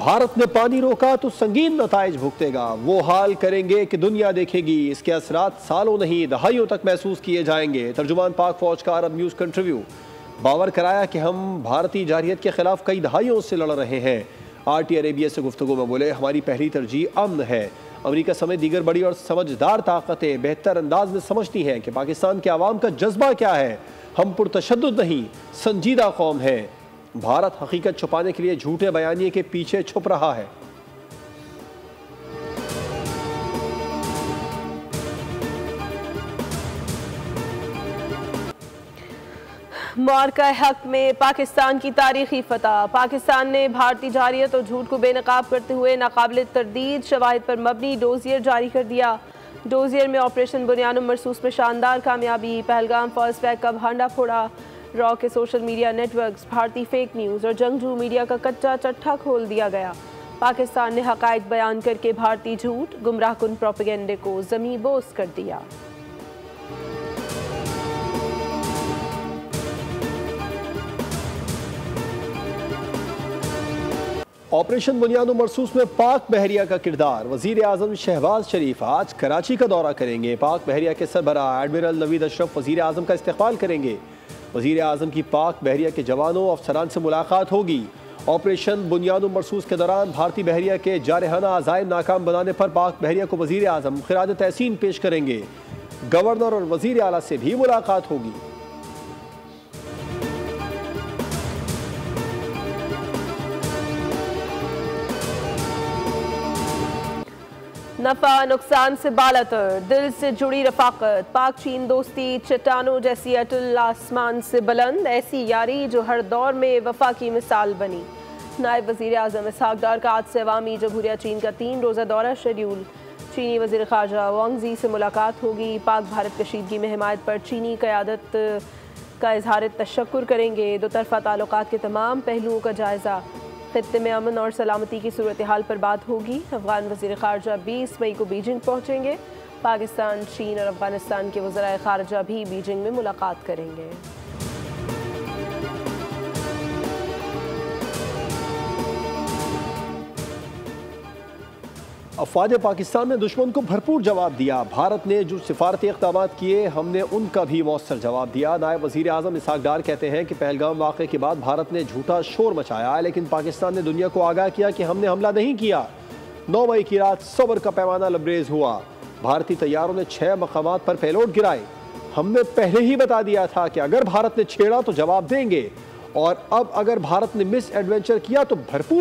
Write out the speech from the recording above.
भारत ने पानी रोका तो संगीन नताइज भुगतेगा। वो हाल करेंगे कि दुनिया देखेगी। इसके असरात सालों नहीं दहाइयों तक महसूस किए जाएंगे। तर्जुमान पाक फौज का अरब न्यूज़ का इंटरव्यू। बावर कराया कि हम भारतीय जारहियत के खिलाफ कई दहाइयों से लड़ रहे हैं। RT अरेबिया से गुफ्तगू में बोले, हमारी पहली तरजीह अमन है। अमेरिका समेत दीगर बड़ी और समझदार ताकतें बेहतर अंदाज में समझती हैं कि पाकिस्तान के अवाम का जज्बा क्या है। हम पुरतशद्दुद नहीं, संजीदा कौम है। भारत हकीकत छुपाने के लिए झूठे बयानिए के पीछे छुप रहा है। मार्का हक में पाकिस्तान की तारीखी फतह। पाकिस्तान ने भारतीय जारहियत और झूठ को बेनकाब करते हुए नाकाबिल तरदीद शवाहिद पर मबनी डोजियर जारी कर दिया। डोजियर में ऑपरेशन बुनियानुम मरसूस में शानदार कामयाबी। पहलगाम फर्स्ट फ्लैग का भांडा फोड़ा। रॉ के सोशल मीडिया नेटवर्क्स, भारतीय फेक न्यूज़ और जंगजू मीडिया का कच्चा चट्टा खोल दिया गया। पाकिस्तान ने हक़ाइक़ बयान करके भारतीय झूठ गुमराहकुन प्रोपेगेंडे को ज़मीं बोस कर दिया। ऑपरेशन बुनियानुम मरसूस में पाक बहरिया का किरदार। वज़ीर आज़म शहबाज शरीफ आज कराची का दौरा करेंगे। पाक बहरिया के सरबराह एडमिरल नवीद अशरफ वज़ीर आज़म का इस्तकबाल करेंगे। वज़ीर आज़म की पाक बहरिया के जवानों अफसरान से मुलाकात होगी। ऑपरेशन बुनियानुम मरसूस के दौरान भारतीय बहरिया के जारहाना अज़ाइम नाकाम बनाने पर पाक बहरिया को वज़ीर आज़म खिराज तहसीन पेश करेंगे। गवर्नर और वज़ीर आला से भी मुलाकात होगी। नफा नुकसान से बालातर, दिल से जुड़ी रफाकत। पाक चीन दोस्ती चट्टानों जैसी अटल, आसमान से बुलंद। ऐसी यारी जो हर दौर में वफा की मिसाल बनी। नायब वज़ीर आज़म इसहाक डार का आज से अवामी जमहूरिया चीन का 3 रोज़ा दौरा शेड्यूल। चीनी वज़ीर ख़ारजा वांग ज़ी से मुलाकात होगी। पाक भारत कशीदगी में हिमायत पर चीनी क़यादत का इज़हार तशक्कुर करेंगे। दो तरफ़ा ताल्लुकात के तमाम पहलुओं का जायज़ा। खित्ते में अमन और सलामती की सूरत हाल पर बात होगी। अफगान वज़ीर ख़ारजा 20 मई को बीजिंग पहुँचेंगे। पाकिस्तान, चीन और अफगानिस्तान के वज़राए ख़ारजा भी बीजिंग में मुलाकात करेंगे। अफ़वाज पाकिस्तान ने दुश्मन को भरपूर जवाब दिया। भारत ने जो सिफारती इक़दाम किए, हमने उनका भी मौसर जवाब दिया। नायब वज़ीर आज़म इसहाक डार कहते हैं कि पहलगाम वाक़े के बाद भारत ने झूठा शोर मचाया, लेकिन पाकिस्तान ने दुनिया को आगाह किया कि हमने हमला नहीं किया। 9 मई की रात सब्र का पैमाना लबरेज हुआ। भारतीय तैयारों ने 6 मकामात पर पेलोड गिराए। हमने पहले ही बता दिया था कि अगर भारत ने छेड़ा तो जवाब देंगे, और अब अगर भारत ने मिस एडवेंचर किया तो भरपूर